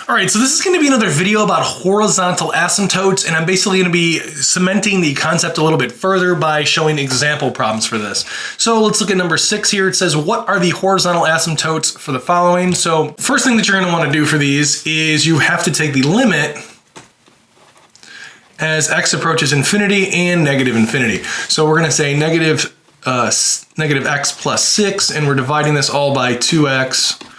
All right, so this is going to be another video about horizontal asymptotes, and I'm basically going to be cementing the concept a little bit further by showing example problems for this. So let's look at number 6 here. It says, what are the horizontal asymptotes for the following? So first thing that you're going to want to do for these is you have to take the limit as x approaches infinity and negative infinity. So we're going to say negative x plus 6, and we're dividing this all by 2x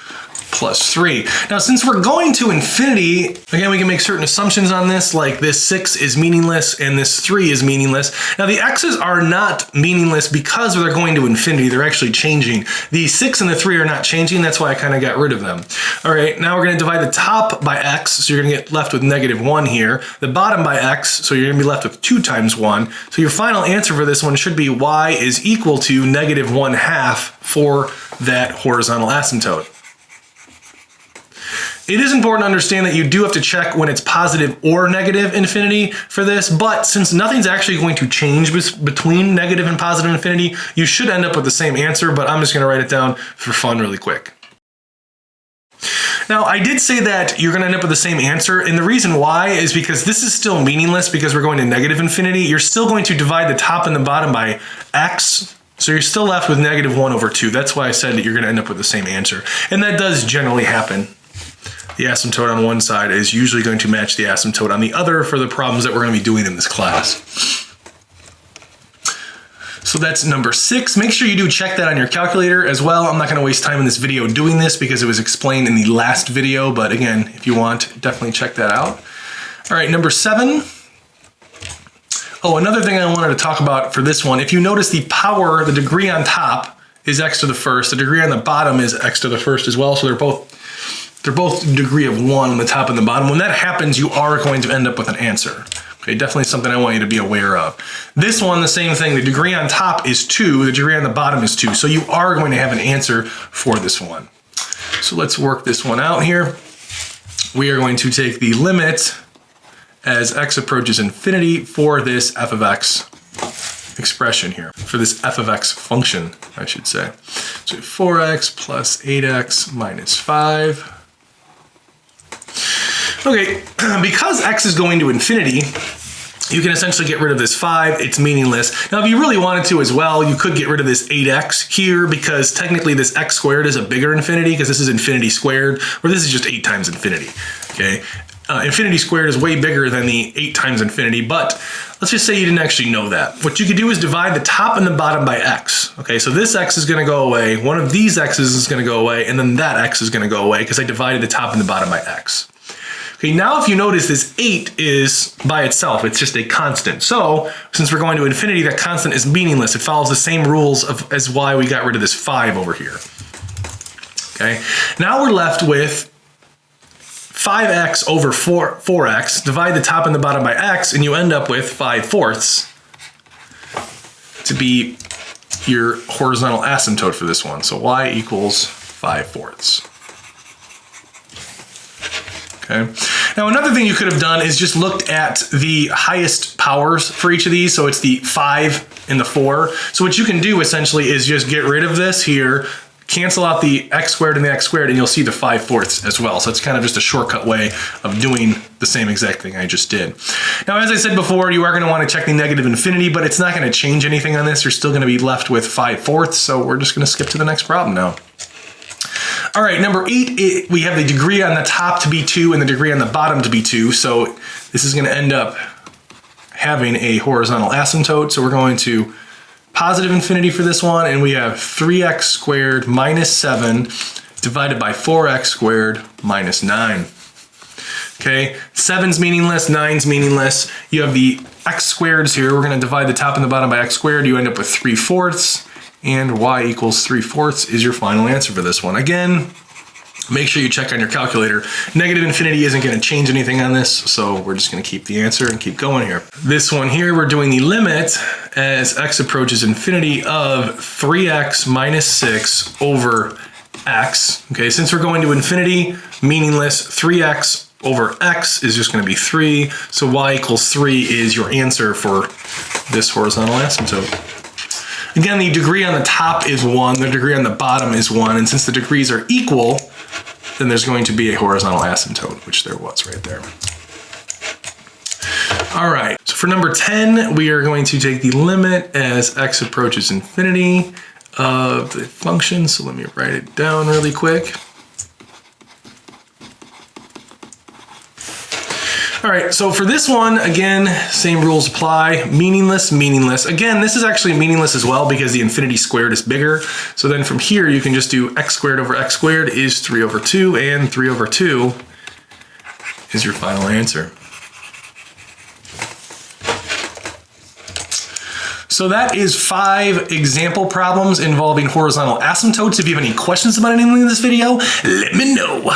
plus 3. Now, since we're going to infinity, again, we can make certain assumptions on this, like this 6 is meaningless and this 3 is meaningless. Now, the x's are not meaningless because they're going to infinity. They're actually changing. The 6 and the 3 are not changing. That's why I kind of got rid of them. All right, now we're going to divide the top by x, so you're going to get left with negative 1 here. The bottom by x, so you're going to be left with 2 times 1. So your final answer for this one should be y is equal to negative 1/2 for that horizontal asymptote. It is important to understand that you do have to check when it's positive or negative infinity for this, but since nothing's actually going to change between negative and positive infinity, you should end up with the same answer, but I'm just going to write it down for fun really quick. Now, I did say that you're going to end up with the same answer, and the reason why is because this is still meaningless because we're going to negative infinity. You're still going to divide the top and the bottom by x, so you're still left with negative 1/2. That's why I said that you're going to end up with the same answer, and that does generally happen. The asymptote on one side is usually going to match the asymptote on the other for the problems that we're going to be doing in this class. So that's number 6. Make sure you do check that on your calculator as well. I'm not going to waste time in this video doing this because it was explained in the last video, but again, if you want, definitely check that out. All right, number 7. Oh, another thing I wanted to talk about for this one, if you notice the power, the degree on top is x to the first, the degree on the bottom is x to the first as well, so they're both degree of 1 on the top and the bottom. When that happens, you are going to end up with an answer. Okay, definitely something I want you to be aware of. This one, the same thing. The degree on top is 2, the degree on the bottom is 2. So you are going to have an answer for this one. So let's work this one out here. We are going to take the limit as x approaches infinity for this f of x expression here, for this f of x function, I should say. So 4x plus 8x minus 5. Okay, because x is going to infinity, you can essentially get rid of this 5, it's meaningless. Now, if you really wanted to as well, you could get rid of this 8x here because technically this x squared is a bigger infinity because this is infinity squared, where this is just 8 times infinity, okay? Infinity squared is way bigger than the 8 times infinity, but let's just say you didn't actually know that. What you could do is divide the top and the bottom by x. Okay, so this x is going to go away, one of these x's is going to go away, and then that x is going to go away because I divided the top and the bottom by x. Okay, now if you notice this 8 is by itself, it's just a constant. So since we're going to infinity, that constant is meaningless. It follows the same rules as why we got rid of this 5 over here. Okay, now we're left with 5x over 4x, divide the top and the bottom by x, and you end up with 5/4 to be your horizontal asymptote for this one. So y equals 5/4. Okay. Now, another thing you could have done is just looked at the highest powers for each of these. So it's the 5 and the 4. So what you can do essentially is just get rid of this here, cancel out the x squared and the x squared, and you'll see the 5/4 as well. So it's kind of just a shortcut way of doing the same exact thing I just did. Now, as I said before, you are going to want to check the negative infinity, but it's not going to change anything on this. You're still going to be left with 5/4. So we're just going to skip to the next problem now. All right, number 8, we have the degree on the top to be 2 and the degree on the bottom to be 2. So this is going to end up having a horizontal asymptote. So we're going to positive infinity for this one, and we have 3x squared minus 7 divided by 4x squared minus 9. Okay, 7's meaningless, 9's meaningless. You have the x squareds here. We're going to divide the top and the bottom by x squared. You end up with 3/4. And y equals 3/4 is your final answer for this one. Again, make sure you check on your calculator. Negative infinity isn't going to change anything on this, so we're just going to keep the answer and keep going here. This one here, we're doing the limit as x approaches infinity of 3x minus 6 over x. Okay, since we're going to infinity, meaningless, 3x over x is just going to be 3, so y equals 3 is your answer for this horizontal asymptote. Again, the degree on the top is 1, the degree on the bottom is 1, and since the degrees are equal, then there's going to be a horizontal asymptote, which there was right there. All right, so for number 10, we are going to take the limit as x approaches infinity of the function. So let me write it down really quick. All right, so for this one, again, same rules apply. Meaningless, meaningless. Again, this is actually meaningless as well because the infinity squared is bigger. So then from here, you can just do x squared over x squared is 3 over 2, and 3 over 2 is your final answer. So that is 5 example problems involving horizontal asymptotes. If you have any questions about anything in this video, let me know.